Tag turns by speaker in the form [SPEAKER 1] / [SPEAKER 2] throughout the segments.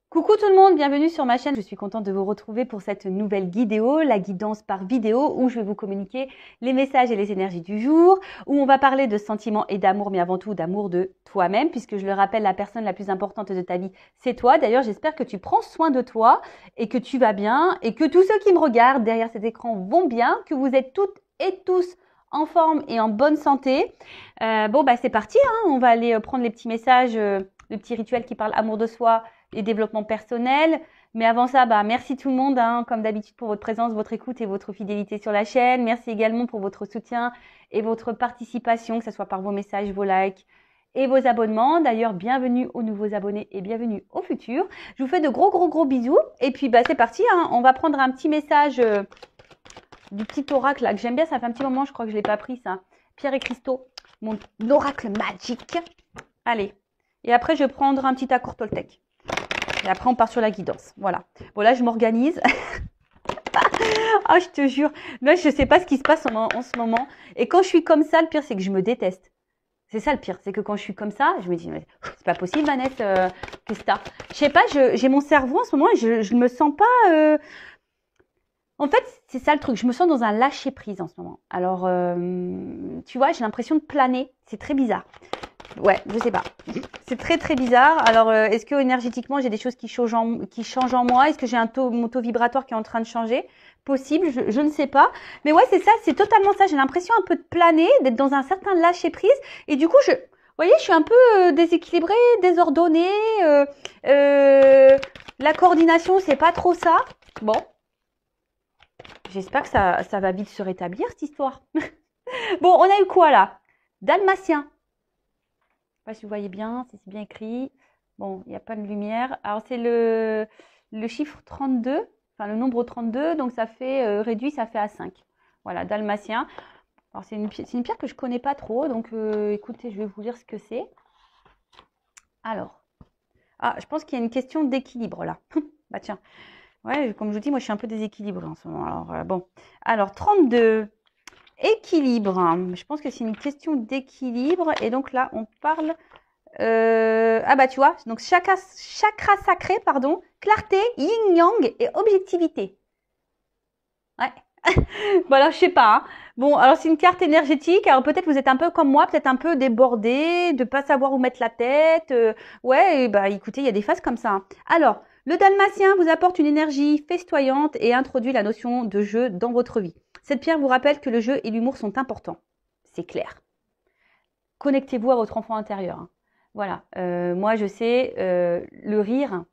[SPEAKER 1] Coucou tout le monde, bienvenue sur ma chaîne. Je suis contente de vous retrouver pour cette nouvelle vidéo, la guidance par vidéo, où je vais vous communiquer les messages et les énergies du jour, où on va parler de sentiments et d'amour, mais avant tout d'amour de toi-même, puisque je le rappelle, la personne la plus importante de ta vie, c'est toi. D'ailleurs, j'espère que tu prends soin de toi et que tu vas bien et que tous ceux qui me regardent derrière cet écran vont bien, que vous êtes toutes et tous en forme et en bonne santé. C'est parti, hein. On va aller prendre les petits messages, le petit rituel qui parle amour de soi et développement personnel. Mais avant ça, merci tout le monde, hein, comme d'habitude, pour votre présence, votre écoute et votre fidélité sur la chaîne. Merci également pour votre soutien et votre participation, que ce soit par vos messages, vos likes et vos abonnements. D'ailleurs, bienvenue aux nouveaux abonnés et bienvenue aux futurs. Je vous fais de gros bisous. Et puis, c'est parti, hein. On va prendre un petit message du petit oracle là, que j'aime bien. Ça fait un petit moment, je crois que je ne l'ai pas pris, ça. Pierre et Cristaux, mon oracle magique. Allez. Et après, je vais prendre un petit accord Toltec. Et après, on part sur la guidance. Voilà. Bon, là, je m'organise. Ah, je te jure. Là, je ne sais pas ce qui se passe en ce moment. Et quand je suis comme ça, le pire, c'est que je me déteste. C'est ça le pire. C'est que quand je suis comme ça, je me dis, c'est pas possible, Vanessa, qu'est-ce que t'as? Je sais pas, j'ai mon cerveau en ce moment et je ne me sens pas... En fait, c'est ça le truc. Je me sens dans un lâcher-prise en ce moment. Alors, tu vois, j'ai l'impression de planer. C'est très bizarre. Ouais, je sais pas. C'est très bizarre. Alors, est-ce que énergétiquement, j'ai des choses qui changent en moi? Est-ce que j'ai mon taux vibratoire qui est en train de changer? Possible, je ne sais pas. Mais ouais, c'est ça, c'est totalement ça. J'ai l'impression un peu de planer, d'être dans un certain lâcher-prise. Et du coup, vous voyez, je suis un peu déséquilibrée, désordonnée. La coordination, c'est pas trop ça. Bon, j'espère que ça va vite se rétablir, cette histoire. Bon, on a eu quoi là? Dalmatien. Je ne sais pas si vous voyez bien, si c'est bien écrit. Bon, il n'y a pas de lumière. Alors, c'est le chiffre 32, enfin le nombre 32, donc ça fait réduit, ça fait à 5. Voilà, dalmatien. Alors, c'est une pierre que je ne connais pas trop, donc écoutez, je vais vous dire ce que c'est. Alors, je pense qu'il y a une question d'équilibre là. Bah tiens, ouais, comme je vous dis, moi je suis un peu déséquilibrée en ce moment. Alors, bon. Alors, 32. Équilibre. Je pense que c'est une question d'équilibre. Et donc là, on parle... tu vois, donc chakra sacré, pardon, clarté, yin-yang et objectivité. Ouais. Bon, alors, je sais pas. Hein. Bon, alors, c'est une carte énergétique. Alors, peut-être vous êtes un peu comme moi, peut-être un peu débordé, de pas savoir où mettre la tête. Ouais, écoutez, il y a des phases comme ça. Hein. Alors, le dalmatien vous apporte une énergie festoyante et introduit la notion de jeu dans votre vie. Cette pierre vous rappelle que le jeu et l'humour sont importants. C'est clair. Connectez-vous à votre enfant intérieur. Hein. Voilà. Moi, je sais, le rire,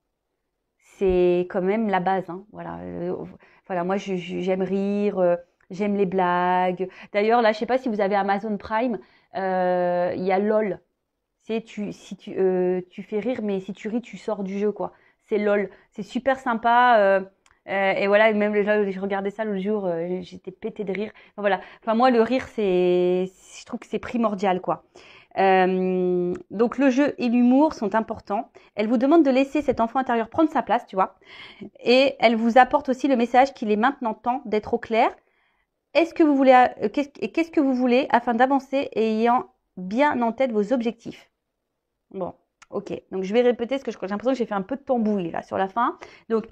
[SPEAKER 1] c'est quand même la base. Hein. Voilà, moi, j'aime rire, j'aime les blagues. D'ailleurs, là, je ne sais pas si vous avez Amazon Prime, il y a LOL. Si tu fais rire, mais si tu ris, tu sors du jeu, quoi. C'est LOL. C'est super sympa. Et voilà, même là, je regardais ça l'autre jour, j'étais pétée de rire. Enfin, voilà. Enfin, moi, le rire, je trouve que c'est primordial, quoi. Donc, le jeu et l'humour sont importants. Elle vous demande de laisser cet enfant intérieur prendre sa place, tu vois. Et elle vous apporte aussi le message qu'il est maintenant temps d'être au clair. Qu'est-ce que vous voulez afin d'avancer et ayant bien en tête vos objectifs? Bon, ok. Donc, je vais répéter ce que j'ai l'impression que j'ai fait un peu de tambouille là sur la fin. Donc,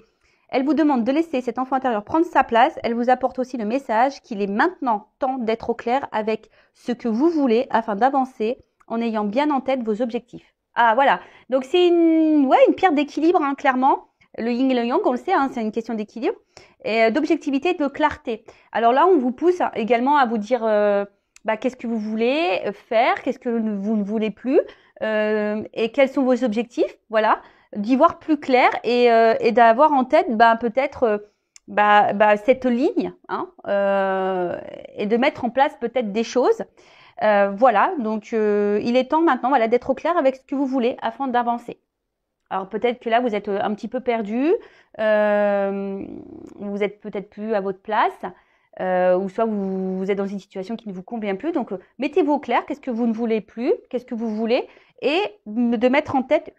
[SPEAKER 1] elle vous demande de laisser cet enfant intérieur prendre sa place. Elle vous apporte aussi le message qu'il est maintenant temps d'être au clair avec ce que vous voulez afin d'avancer en ayant bien en tête vos objectifs. Ah, voilà. Donc, c'est une pierre d'équilibre, hein, clairement. Le yin et le yang, on le sait, hein, c'est une question d'équilibre et d'objectivité et de clarté. Alors là, on vous pousse également à vous dire qu'est-ce que vous voulez faire, qu'est-ce que vous ne voulez plus et quels sont vos objectifs. Voilà, d'y voir plus clair et d'avoir en tête peut-être cette ligne hein, et de mettre en place peut-être des choses. Voilà, donc il est temps maintenant d'être au clair avec ce que vous voulez afin d'avancer. Alors peut-être que là, vous êtes un petit peu perdu, vous êtes peut-être plus à votre place, ou soit vous êtes dans une situation qui ne vous convient plus. Donc mettez-vous au clair, qu'est-ce que vous ne voulez plus, qu'est-ce que vous voulez, et de mettre en tête,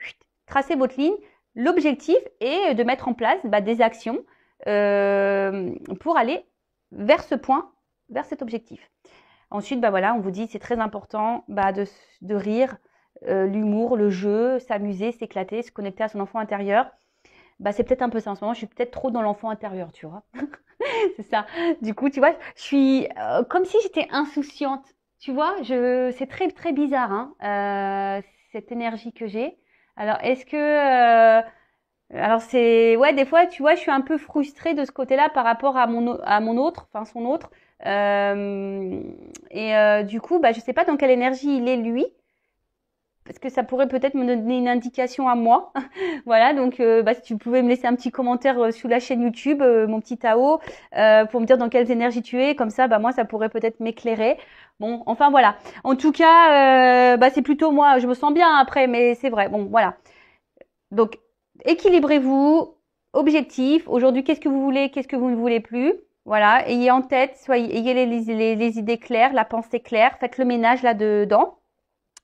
[SPEAKER 1] tracer votre ligne, l'objectif, et de mettre en place des actions pour aller vers ce point, vers cet objectif. Ensuite, on vous dit c'est très important de rire, l'humour, le jeu, s'amuser, s'éclater, se connecter à son enfant intérieur. Bah, c'est peut-être un peu ça. En ce moment, je suis peut-être trop dans l'enfant intérieur, tu vois. C'est ça. Du coup, tu vois, je suis comme si j'étais insouciante. Tu vois, c'est très très bizarre, hein, cette énergie que j'ai. Alors, alors c'est, ouais, des fois, tu vois, je suis un peu frustrée de ce côté-là par rapport à mon autre, enfin son autre. Euh, du coup, bah, je sais pas dans quelle énergie il est lui, parce que ça pourrait peut-être me donner une indication à moi. Voilà, donc bah, si tu pouvais me laisser un petit commentaire sous la chaîne YouTube, mon petit Tao, pour me dire dans quelles énergies tu es, comme ça, bah moi, ça pourrait peut-être m'éclairer. Bon, enfin voilà. En tout cas, bah c'est plutôt moi, je me sens bien après, mais c'est vrai. Bon, voilà. Donc, équilibrez-vous, objectif. Aujourd'hui, qu'est-ce que vous voulez, qu'est-ce que vous ne voulez plus. Voilà, ayez en tête, ayez les idées claires, la pensée claire, faites le ménage là-dedans.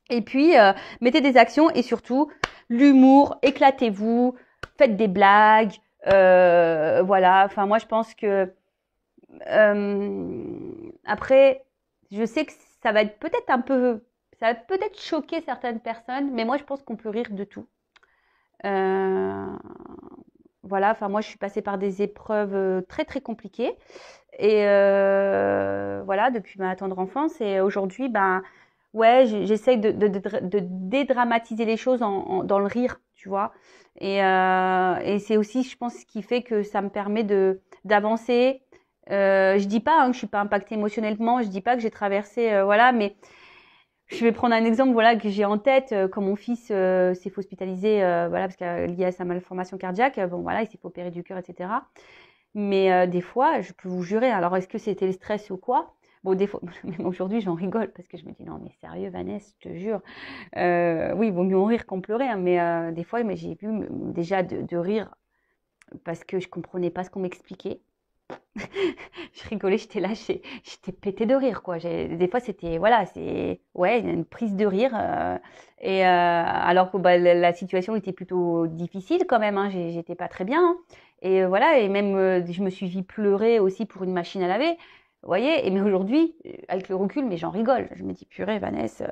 [SPEAKER 1] Et puis, mettez des actions et surtout, l'humour, éclatez-vous, faites des blagues. Voilà, enfin moi je pense que après, je sais que ça va être peut-être un peu, ça va peut-être choquer certaines personnes, mais moi je pense qu'on peut rire de tout. Euh, voilà, enfin moi je suis passée par des épreuves très très compliquées et voilà depuis ma tendre enfance et aujourd'hui ben ouais j'essaye de dédramatiser les choses dans le rire, tu vois, et c'est aussi je pense ce qui fait que ça me permet de d'avancer. Je dis pas que je suis pas impactée émotionnellement, je dis pas que j'ai traversé voilà, mais je vais prendre un exemple voilà que j'ai en tête quand mon fils s'est fait hospitaliser voilà parce que lié à sa malformation cardiaque, bon voilà il s'est fait opérer du cœur etc. Mais des fois je peux vous jurer, alors est-ce que c'était le stress ou quoi? Bon des fois même aujourd'hui j'en rigole parce que je me dis non mais sérieux Vanessa je te jure oui il vaut mieux en rire qu'en pleurer hein, mais des fois mais j'ai vu déjà de rire parce que je comprenais pas ce qu'on m'expliquait. Je rigolais, j'étais là, j'étais pétée de rire, quoi. Des fois, c'était, voilà, c'est, ouais, une prise de rire. Alors que bah, la situation était plutôt difficile quand même, hein, j'étais pas très bien, hein. Et voilà, et même, je me suis vue pleurer aussi pour une machine à laver. Vous voyez, et mais aujourd'hui, avec le recul, mais j'en rigole. Je me dis, purée, Vanessa,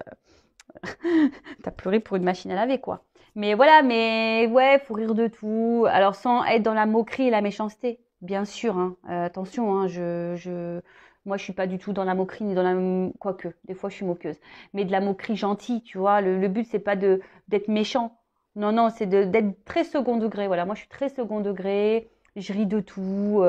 [SPEAKER 1] t'as pleuré pour une machine à laver, quoi. Mais voilà, mais ouais, faut rire de tout. Alors sans être dans la moquerie et la méchanceté, bien sûr. Hein. Attention, hein, moi je suis pas du tout dans la moquerie ni dans la, quoique, des fois je suis moqueuse. Mais de la moquerie gentille, tu vois. Le but c'est pas d'être méchant. Non, non, c'est d'être très second degré. Voilà, moi je suis très second degré. Je ris de tout.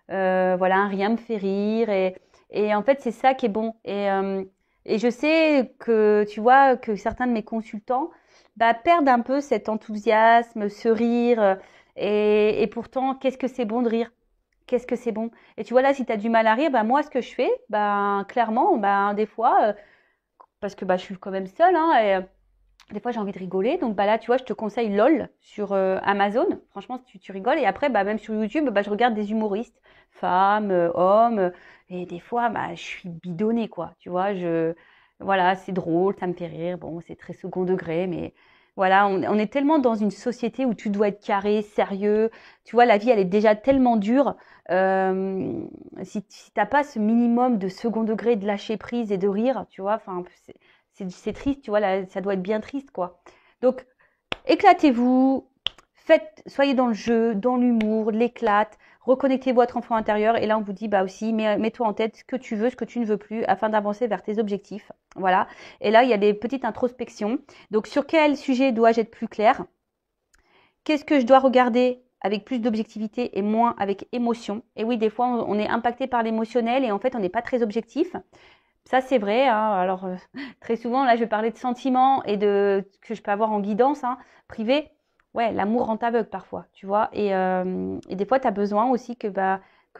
[SPEAKER 1] Voilà, rien me fait rire et en fait c'est ça qui est bon. Et je sais que, tu vois, que certains de mes consultants bah, perdent un peu cet enthousiasme, ce rire. Et pourtant, qu'est-ce que c'est bon de rire? Qu'est-ce que c'est bon? Et tu vois, là, si tu as du mal à rire, bah, moi, ce que je fais, bah, clairement, bah, des fois, parce que bah, je suis quand même seule, hein, et, des fois, j'ai envie de rigoler. Donc bah, là, tu vois, je te conseille LOL sur Amazon. Franchement, tu rigoles. Et après, bah, même sur YouTube, bah, je regarde des humoristes, femmes, hommes. Et des fois, bah, je suis bidonnée, quoi. Tu vois, voilà, c'est drôle, ça me fait rire. Bon, c'est très second degré, mais voilà, on est tellement dans une société où tu dois être carré, sérieux. Tu vois, la vie, elle est déjà tellement dure. Si t'as pas ce minimum de second degré, de lâcher prise et de rire, tu vois, enfin, c'est triste, tu vois, là, ça doit être bien triste, quoi. Donc, éclatez-vous, soyez dans le jeu, dans l'humour, l'éclate, reconnectez votre enfant intérieur. Et là, on vous dit, bah aussi, mets-toi en tête ce que tu veux, ce que tu ne veux plus, afin d'avancer vers tes objectifs. Voilà. Et là, il y a des petites introspections. Donc, sur quel sujet dois-je être plus clair? Qu'est-ce que je dois regarder avec plus d'objectivité et moins avec émotion? Et oui, des fois, on est impacté par l'émotionnel et en fait, on n'est pas très objectif. Ça, c'est vrai. Hein. Alors, très souvent, là, je vais parler de sentiments et de ce que je peux avoir en guidance hein, privée. Ouais, l'amour rend aveugle parfois, tu vois. Et des fois, tu as besoin aussi que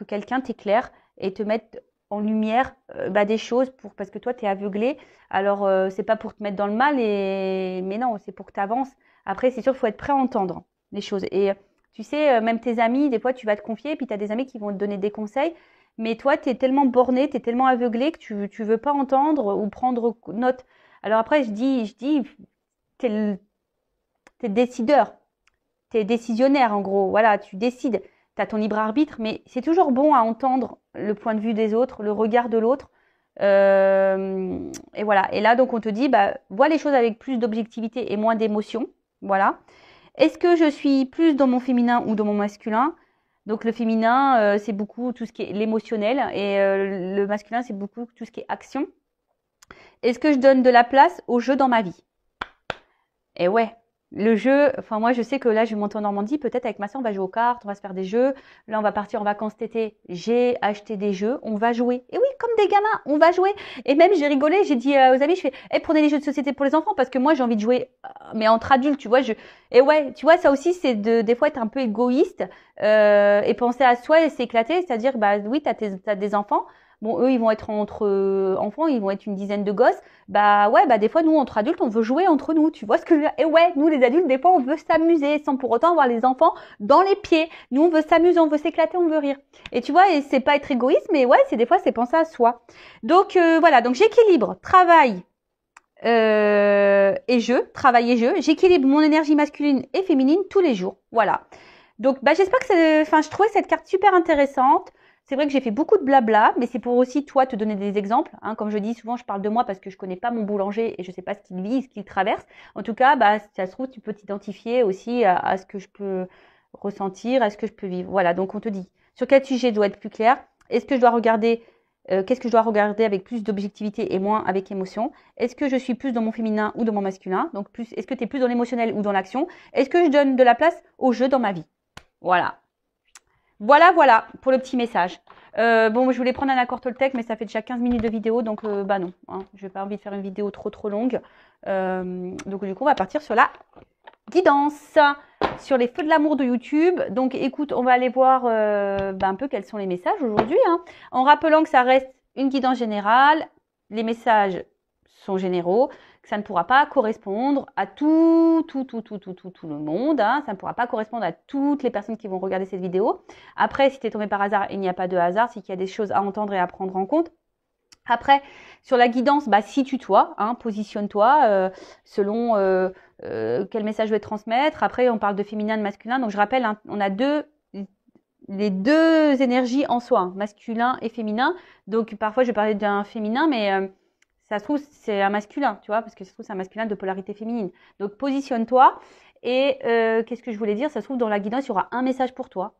[SPEAKER 1] quelqu'un t'éclaire et te mette en lumière bah, des choses parce que toi, tu es aveuglé. Alors, c'est pas pour te mettre dans le mal, mais non, c'est pour que tu avances. Après, c'est sûr, il faut être prêt à entendre les choses. Et tu sais, même tes amis, des fois, tu vas te confier, puis tu as des amis qui vont te donner des conseils. Mais toi, tu es tellement borné, tu es tellement aveuglé que tu veux pas entendre ou prendre note. Alors après, tu es décideur, tu es décisionnaire en gros. Voilà, tu décides, tu as ton libre arbitre, mais c'est toujours bon à entendre le point de vue des autres, le regard de l'autre. Et voilà. Et là, donc, on te dit, bah, vois les choses avec plus d'objectivité et moins d'émotion. Voilà. Est-ce que je suis plus dans mon féminin ou dans mon masculin? Donc le féminin, c'est beaucoup tout ce qui est l'émotionnel et le masculin, c'est beaucoup tout ce qui est action. Est-ce que je donne de la place au jeu dans ma vie? Et ouais, le jeu, enfin moi je sais que là je vais monter en Normandie, peut-être avec ma soeur on va jouer aux cartes, on va se faire des jeux. Là on va partir en vacances cet été, j'ai acheté des jeux, on va jouer. Et oui, comme des gamins, on va jouer. Et même j'ai rigolé, j'ai dit aux amis, je fais, prenez les jeux de société pour les enfants parce que moi j'ai envie de jouer, mais entre adultes, tu vois. Et ouais, tu vois, ça aussi c'est des fois être un peu égoïste et penser à soi et s'éclater, c'est-à-dire bah oui, t'as des enfants. Bon, eux, ils vont être entre enfants, ils vont être une dizaine de gosses. Bah ouais, bah des fois, nous, entre adultes, on veut jouer entre nous. Tu vois ce que je veux dire? Et ouais, nous, les adultes, des fois, on veut s'amuser sans pour autant avoir les enfants dans les pieds. Nous, on veut s'amuser, on veut s'éclater, on veut rire. Et tu vois, et c'est pas être égoïste, mais ouais, c'est des fois, c'est penser à soi. Donc voilà, donc j'équilibre travail et jeu, travail et jeu. J'équilibre mon énergie masculine et féminine tous les jours. Voilà. Donc, bah, j'espère que je trouvais cette carte super intéressante. C'est vrai que j'ai fait beaucoup de blabla, mais c'est pour aussi toi te donner des exemples. Hein. Comme je dis souvent, je parle de moi parce que je connais pas mon boulanger et je sais pas ce qu'il vit, ce qu'il traverse. En tout cas, bah, si ça se trouve, tu peux t'identifier aussi à ce que je peux ressentir, à ce que je peux vivre. Voilà. Donc, on te dit sur quel sujet je dois être plus clair. Est-ce que je dois regarder qu'est-ce que je dois regarder avec plus d'objectivité et moins avec émotion? Est-ce que je suis plus dans mon féminin ou dans mon masculin? Donc, plus, est-ce que tu es plus dans l'émotionnel ou dans l'action? Est-ce que je donne de la place au jeu dans ma vie? Voilà. Voilà pour le petit message. Bon, je voulais prendre un accord Toltec, mais ça fait déjà 15 minutes de vidéo, donc bah non. Hein, je n'ai pas envie de faire une vidéo trop longue. Donc du coup, on va partir sur la guidance, sur les feux de l'amour de YouTube. Donc écoute, on va aller voir un peu quels sont les messages aujourd'hui. Hein, en rappelant que ça reste une guidance générale. Les messages sont généraux, que ça ne pourra pas correspondre à tout le monde. Hein. Ça ne pourra pas correspondre à toutes les personnes qui vont regarder cette vidéo. Après, si tu es tombé par hasard, il n'y a pas de hasard, c'est qu'il y a des choses à entendre et à prendre en compte. Après, sur la guidance, bah, situe-toi, hein, positionne-toi selon quel message je vais transmettre. Après, on parle de féminin, de masculin. Donc, je rappelle, hein, on a les deux énergies en soi, hein, masculin et féminin. Donc, parfois, je vais parler d'un féminin, mais ça se trouve, c'est un masculin, tu vois, parce que ça se trouve, c'est un masculin de polarité féminine. Donc, positionne-toi. Et qu'est-ce que je voulais dire? Ça se trouve, dans la guidance, il y aura un message pour toi,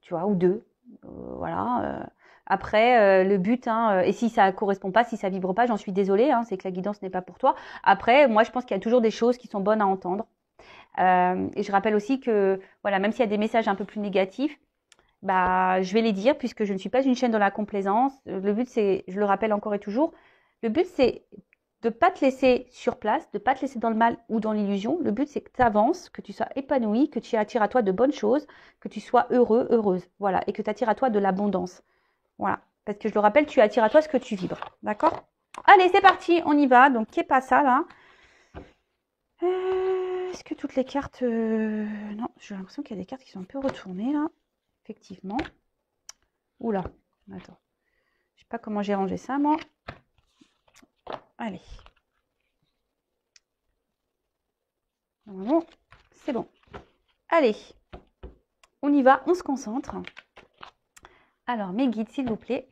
[SPEAKER 1] tu vois, ou deux. Voilà. Après, le but, hein, et si ça correspond pas, si ça vibre pas, j'en suis désolée, hein, c'est que la guidance n'est pas pour toi. Après, moi, je pense qu'il y a toujours des choses qui sont bonnes à entendre. Et je rappelle aussi que, voilà, même s'il y a des messages un peu plus négatifs, bah, je vais les dire puisque je ne suis pas une chaîne dans la complaisance. Le but, c'est, je le rappelle encore et toujours, le but, c'est de pas te laisser sur place, de pas te laisser dans le mal ou dans l'illusion. Le but, c'est que tu avances, que tu sois épanoui, que tu attires à toi de bonnes choses, que tu sois heureux, heureuse. Voilà. Et que tu attires à toi de l'abondance. Voilà. Parce que je le rappelle, tu attires à toi ce que tu vibres. D'accord? Allez, c'est parti, on y va. Donc, qu'est pas ça, là? Est-ce que toutes les cartes... Non, j'ai l'impression qu'il y a des cartes qui sont un peu retournées, là. Effectivement. Oula, attends. Je sais pas comment j'ai rangé ça, moi. Allez. Normalement, c'est bon. Allez. On y va, on se concentre. Alors, mes guides, s'il vous plaît.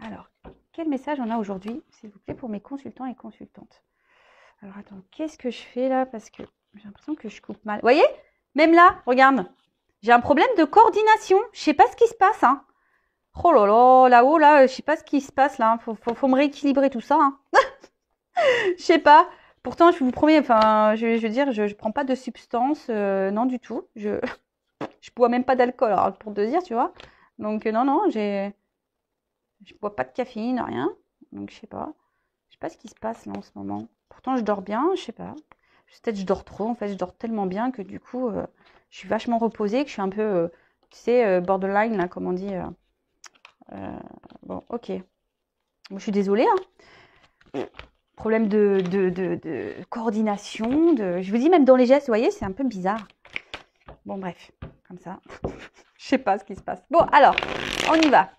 [SPEAKER 1] Alors, quel message on a aujourd'hui, s'il vous plaît, pour mes consultants et consultantes? Alors, attends, qu'est-ce que je fais là? Parce que j'ai l'impression que je coupe mal. Vous voyez? Même là, regarde. J'ai un problème de coordination. Je sais pas ce qui se passe. Hein. Oh là là, là-haut, là, je sais pas ce qui se passe là. Faut me rééquilibrer tout ça. Hein. Je sais pas. Pourtant, je vous promets, enfin, je veux dire, je prends pas de substance, non du tout. Je bois même pas d'alcool, alors pour te dire, tu vois. Donc non, je bois pas de caféine, rien. Donc je sais pas. Je sais pas ce qui se passe là en ce moment. Pourtant, je dors bien, je sais pas. Peut-être je dors trop. En fait, je dors tellement bien que du coup, je suis vachement reposée, que je suis un peu, tu sais, borderline là, comme on dit. Bon, ok. Bon, je suis désolée. Hein. Problème de coordination. Je vous dis même dans les gestes, vous voyez, c'est un peu bizarre. Bon, bref, comme ça. Je sais pas ce qui se passe. Bon, alors, on y va.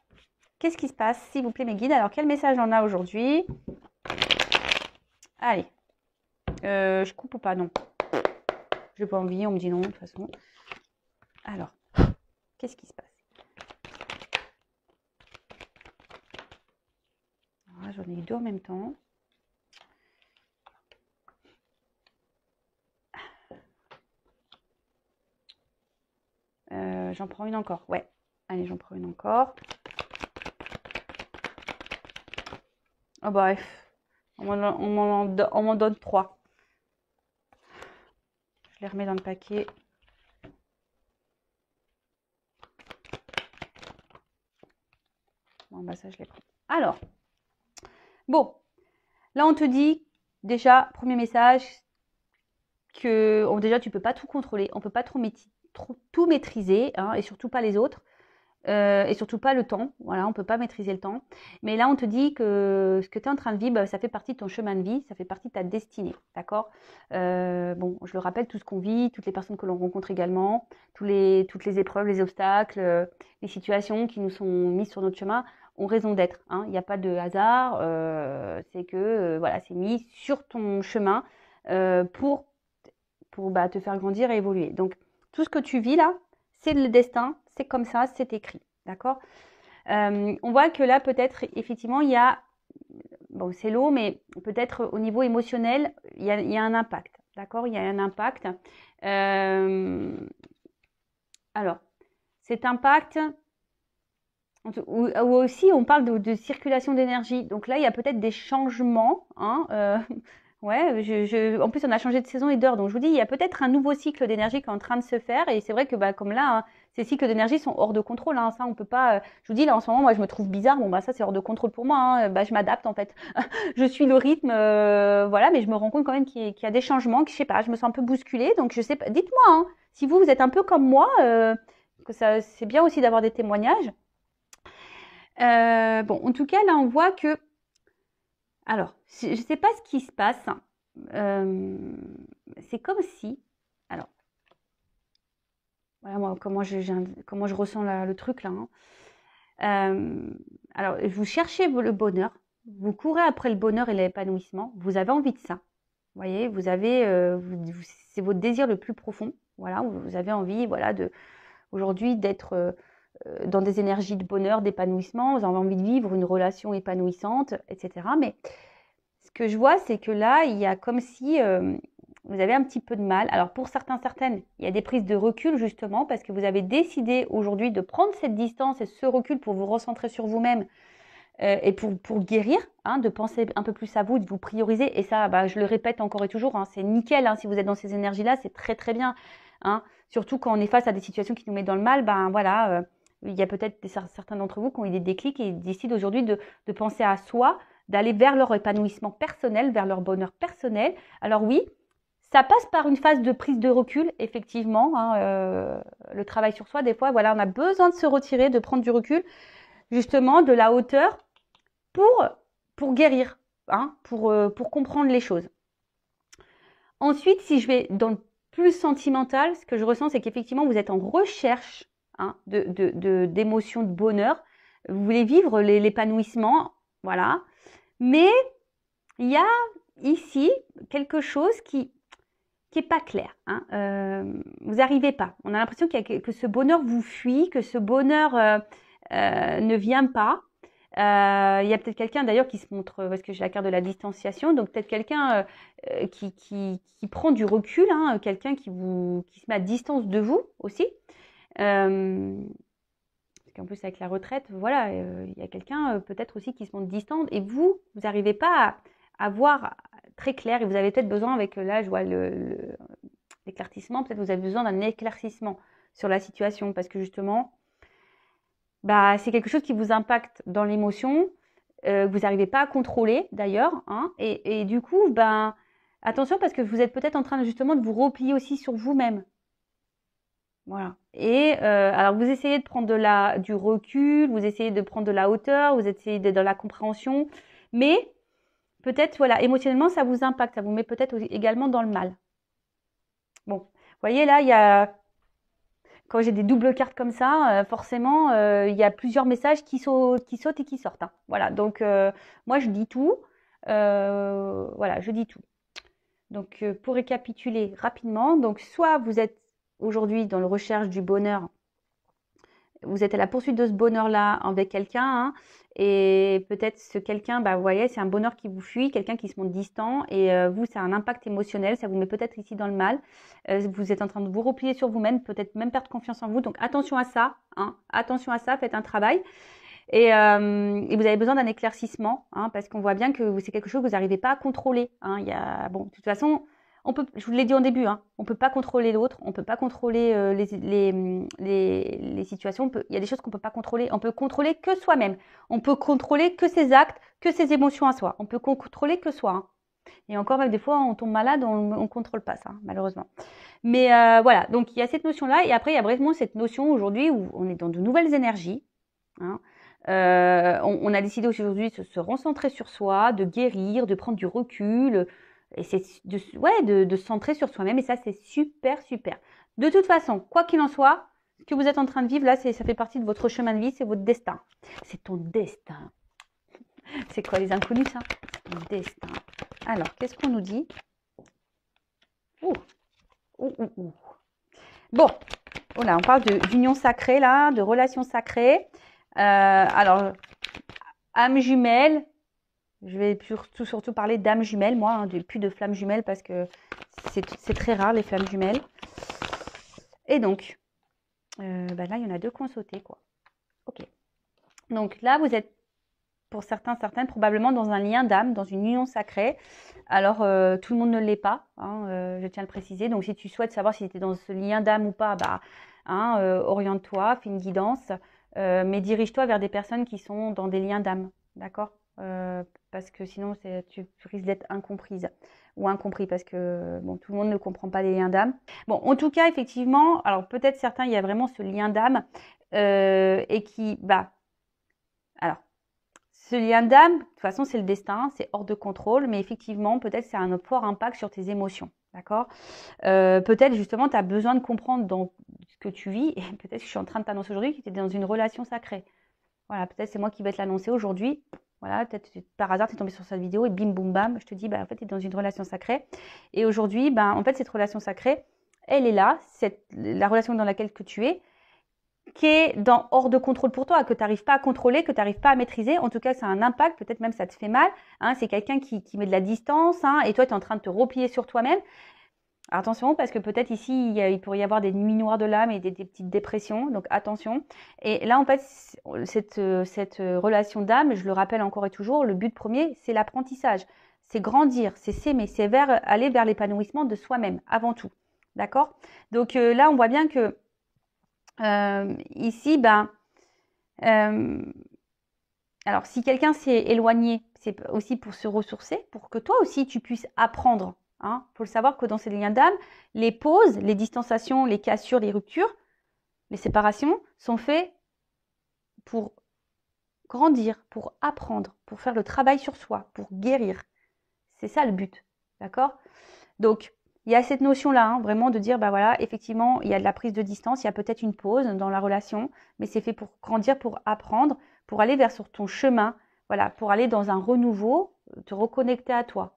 [SPEAKER 1] Qu'est-ce qui se passe, s'il vous plaît, mes guides? Alors, quel message on a aujourd'hui? Allez. Je coupe ou pas? Non. J'ai pas envie, on me dit non, de toute façon. Alors, qu'est-ce qui se passe? J'en ai eu deux en même temps. J'en prends une encore. Ouais. Allez, j'en prends une encore. Oh bah, on m'en donne 3. Je les remets dans le paquet. Bon, bah ça, je les prends. Alors, bon, là, on te dit, déjà, premier message, que déjà, tu peux pas tout contrôler, on peut pas tout maîtriser, hein, et surtout pas les autres. Et surtout pas le temps, voilà, on peut pas maîtriser le temps. Mais là, on te dit que ce que tu es en train de vivre, ça fait partie de ton chemin de vie, ça fait partie de ta destinée, d'accord? Bon, je le rappelle, tout ce qu'on vit, toutes les personnes que l'on rencontre également, toutes les épreuves, les obstacles, les situations qui nous sont mises sur notre chemin ont raison d'être, hein. Il n'y a pas de hasard, c'est que, voilà, c'est mis sur ton chemin pour te faire grandir et évoluer. Donc, tout ce que tu vis là, c'est le destin, c'est comme ça, c'est écrit, d'accord? On voit que là, peut-être, effectivement, il y a, bon, c'est l'eau, mais peut-être au niveau émotionnel, il y a un impact, d'accord? Il y a un impact. Alors, cet impact, ou aussi, on parle de circulation d'énergie. Donc là, il y a peut-être des changements, hein, ouais, en plus, on a changé de saison et d'heure. Donc, je vous dis, il y a peut-être un nouveau cycle d'énergie qui est en train de se faire. Et c'est vrai que, bah, comme là, hein, ces cycles d'énergie sont hors de contrôle, hein. Ça, on peut pas. Je vous dis, là, en ce moment, moi, je me trouve bizarre. Bon, bah, ça, c'est hors de contrôle pour moi, hein. Bah, je m'adapte, en fait. Je suis le rythme, voilà. Mais je me rends compte quand même qu'il y a des changements, que je sais pas, je me sens un peu bousculée. Donc, je sais pas. Dites-moi, hein, si vous êtes un peu comme moi, que ça, c'est bien aussi d'avoir des témoignages. Bon, en tout cas, là, on voit que. Alors, je ne sais pas ce qui se passe. C'est comme si. Alors, voilà moi, comment je ressens le truc là, hein. Alors, vous cherchez le bonheur. Vous courez après le bonheur et l'épanouissement. Vous avez envie de ça. Vous voyez, vous avez. C'est votre désir le plus profond. Voilà, vous avez envie, voilà, aujourd'hui d'être dans des énergies de bonheur, d'épanouissement. Vous avez envie de vivre une relation épanouissante, etc. Mais ce que je vois, c'est que là, il y a comme si vous avez un petit peu de mal. Alors pour certaines, il y a des prises de recul justement parce que vous avez décidé aujourd'hui de prendre cette distance et ce recul pour vous recentrer sur vous-même et pour guérir, hein, de penser un peu plus à vous, de vous prioriser. Et ça, bah, je le répète encore et toujours, hein, c'est nickel, hein, si vous êtes dans ces énergies-là, c'est très très bien, hein. Surtout quand on est face à des situations qui nous mettent dans le mal, ben voilà, il y a peut-être certains d'entre vous qui ont eu des déclics et décident aujourd'hui de penser à soi, d'aller vers leur épanouissement personnel, vers leur bonheur personnel. Alors oui, ça passe par une phase de prise de recul, effectivement, hein, le travail sur soi, des fois, voilà, on a besoin de se retirer, de prendre du recul, justement, de la hauteur pour guérir, hein, pour comprendre les choses. Ensuite, si je vais dans le plus sentimental, ce que je ressens, c'est qu'effectivement, vous êtes en recherche, hein, d'émotions, de bonheur. Vous voulez vivre l'épanouissement, voilà. Mais il y a ici quelque chose qui est pas clair, hein. Vous n'arrivez pas. On a l'impression que ce bonheur vous fuit, que ce bonheur ne vient pas. Il y a peut-être quelqu'un d'ailleurs qui se montre, parce que j'ai la carte de la distanciation, donc peut-être quelqu'un qui prend du recul, hein, quelqu'un qui se met à distance de vous aussi. Parce qu'en plus avec la retraite, voilà, il y a quelqu'un peut-être aussi qui se montre distant et vous n'arrivez pas à voir très clair et vous avez peut-être besoin avec, là je vois l'éclaircissement, peut-être vous avez besoin d'un éclaircissement sur la situation parce que justement, bah, c'est quelque chose qui vous impacte dans l'émotion, que vous n'arrivez pas à contrôler d'ailleurs, hein, et du coup, ben, attention parce que vous êtes peut-être en train justement de vous replier aussi sur vous-même. Voilà. Et alors vous essayez de prendre du recul, vous essayez de prendre de la hauteur, vous essayez d'être dans la compréhension, mais peut-être, voilà, émotionnellement, ça vous impacte, ça vous met peut-être également dans le mal. Bon, vous voyez là, il y a quand j'ai des doubles cartes comme ça, forcément, il y a plusieurs messages qui sautent et qui sortent, hein. Voilà, donc moi je dis tout. Voilà, je dis tout. Donc pour récapituler rapidement, donc soit vous êtes aujourd'hui dans la recherche du bonheur vous êtes à la poursuite de ce bonheur-là avec quelqu'un, hein, et peut-être ce quelqu'un, bah, vous voyez, c'est un bonheur qui vous fuit, quelqu'un qui se montre distant, et vous, c'est un impact émotionnel, ça vous met peut-être ici dans le mal. Vous êtes en train de vous replier sur vous-même, peut-être même perdre confiance en vous. Donc attention à ça, hein, attention à ça, faites un travail. Et vous avez besoin d'un éclaircissement, hein, parce qu'on voit bien que c'est quelque chose que vous n'arrivez pas à contrôler. Hein. Bon, de toute façon, je vous l'ai dit en début, hein, on ne peut pas contrôler l'autre, on ne peut pas contrôler les situations. Il y a des choses qu'on ne peut pas contrôler. On peut contrôler que soi-même. On peut contrôler que ses actes, que ses émotions à soi. On peut contrôler que soi. Hein. Et encore, même des fois, on tombe malade, on ne contrôle pas ça, malheureusement. Mais voilà, donc il y a cette notion-là. Et après, il y a vraiment cette notion aujourd'hui où on est dans de nouvelles énergies. Hein. On a décidé aujourd'hui de se recentrer sur soi, de guérir, de prendre du recul, et c'est de se centrer sur soi-même, et ça c'est super super. De toute façon, quoi qu'il en soit, ce que vous êtes en train de vivre là, ça fait partie de votre chemin de vie, c'est votre destin. C'est ton destin. C'est quoi les inconnus ça? C'est ton destin. Alors, qu'est-ce qu'on nous dit? Bon, voilà, on parle d'union sacrée là, de relations sacrées. Alors, âme jumelle, je vais surtout parler d'âme jumelle, moi, hein, plus de flammes jumelles parce que c'est très rare les flammes jumelles. Et donc, là, il y en a deux qui ont sauté, quoi. Ok. Donc là, vous êtes, pour certains, certaines, probablement dans un lien d'âme, dans une union sacrée. Alors, tout le monde ne l'est pas, hein, je tiens à le préciser. Donc, si tu souhaites savoir si tu es dans ce lien d'âme ou pas, bah, hein, oriente-toi, fais une guidance. Mais dirige-toi vers des personnes qui sont dans des liens d'âme, d'accord? Parce que sinon, tu risques d'être incomprise ou incompris parce que bon, tout le monde ne comprend pas les liens d'âme. Bon, en tout cas, effectivement, alors peut-être certains, il y a vraiment ce lien d'âme et qui, alors, ce lien d'âme, de toute façon, c'est le destin, c'est hors de contrôle, mais effectivement, peut-être c'est un fort impact sur tes émotions. D'accord? Peut-être justement, tu as besoin de comprendre dans ce que tu vis, et peut-être que je suis en train de t'annoncer aujourd'hui que tu es dans une relation sacrée. Voilà, peut-être c'est moi qui vais te l'annoncer aujourd'hui. Voilà, peut-être par hasard, tu es tombé sur cette vidéo et bim, boum, bam, je te dis, en fait, tu es dans une relation sacrée. Et aujourd'hui, en fait, cette relation sacrée, elle est là, la relation dans laquelle que tu es, qui est hors de contrôle pour toi, que tu n'arrives pas à contrôler, que tu n'arrives pas à maîtriser. En tout cas, ça a un impact, peut-être même ça te fait mal. Hein, c'est quelqu'un qui met de la distance, hein, et toi, tu es en train de te replier sur toi-même. Attention, parce que peut-être ici, il pourrait y avoir des nuits noires de l'âme et des petites dépressions, donc attention. Et là, en fait, cette relation d'âme, je le rappelle encore et toujours, le but premier, c'est l'apprentissage. C'est grandir, c'est s'aimer, c'est aller vers l'épanouissement de soi-même, avant tout. D'accord? Donc là, on voit bien que ici, alors si quelqu'un s'est éloigné, c'est aussi pour se ressourcer, pour que toi aussi, tu puisses apprendre. Hein. Faut le savoir que dans ces liens d'âme, les pauses, les distanciations, les cassures, les ruptures, les séparations sont faits pour grandir, pour apprendre, pour faire le travail sur soi, pour guérir. C'est ça le but, d'accord? Donc, il y a cette notion-là, hein, vraiment de dire, voilà, effectivement, il y a de la prise de distance, il y a peut-être une pause dans la relation, mais c'est fait pour grandir, pour apprendre, pour aller vers sur ton chemin, voilà, pour aller dans un renouveau, te reconnecter à toi,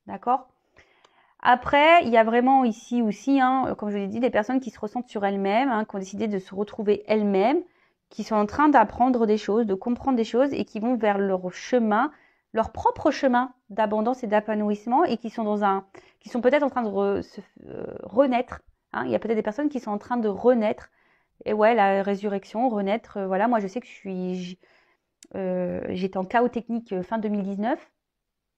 [SPEAKER 1] d'accord? Après, il y a vraiment ici aussi, hein, comme je l'ai dit, des personnes qui se ressentent sur elles-mêmes, hein, qui ont décidé de se retrouver elles-mêmes, qui sont en train d'apprendre des choses, de comprendre des choses et qui vont vers leur chemin, leur propre chemin d'abondance et d'épanouissement et qui sont peut-être en train de se renaître. Hein. Il y a peut-être des personnes qui sont en train de renaître. Et ouais, la résurrection, renaître. Voilà, moi je sais que j'étais en chaos technique fin 2019.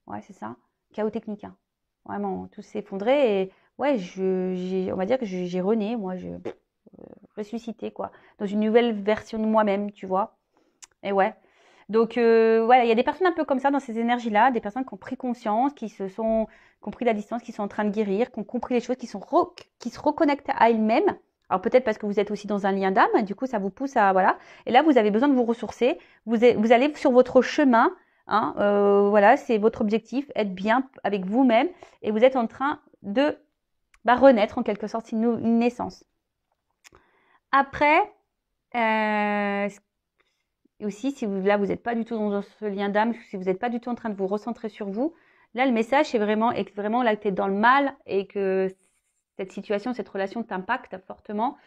[SPEAKER 1] Ouais, c'est ça, chaos technique. Hein. Vraiment, tout s'est effondré et ouais, on va dire que j'ai rené, moi, ressuscité, quoi, dans une nouvelle version de moi-même, tu vois. Et ouais. Donc, voilà, il y a des personnes un peu comme ça dans ces énergies-là, des personnes qui ont pris conscience, qui ont pris la distance, qui sont en train de guérir, qui ont compris les choses, qui se reconnectent à elles-mêmes. Alors peut-être parce que vous êtes aussi dans un lien d'âme, du coup ça vous pousse à, voilà. Et là, vous avez besoin de vous ressourcer. Vous allez sur votre chemin. Hein, voilà, c'est votre objectif, être bien avec vous-même et vous êtes en train de renaître en quelque sorte, une naissance. Après, aussi, si vous n'êtes pas du tout dans ce lien d'âme, si vous n'êtes pas du tout en train de vous recentrer sur vous, là le message c'est vraiment là que tu es dans le mal et que cette situation, cette relation t'impacte fortement.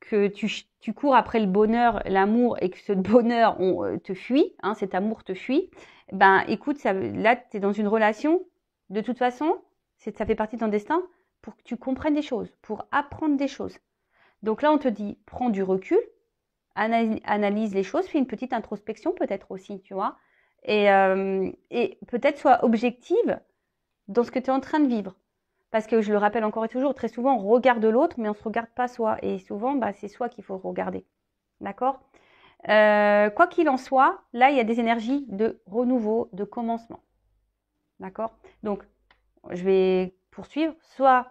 [SPEAKER 1] que tu cours après le bonheur, l'amour, et que ce bonheur te fuit, hein, cet amour te fuit, ben écoute, là, tu es dans une relation, de toute façon, ça fait partie de ton destin pour que tu comprennes des choses, pour apprendre des choses. Donc là, on te dit, prends du recul, analyse les choses, fais une petite introspection peut-être aussi, tu vois, et peut-être sois objective dans ce que tu es en train de vivre. Parce que je le rappelle encore et toujours, très souvent, on regarde l'autre, mais on ne se regarde pas soi. Et souvent, bah, c'est soi qu'il faut regarder. D'accord? Quoi qu'il en soit, là, il y a des énergies de renouveau, de commencement. D'accord? Donc, je vais poursuivre. Soit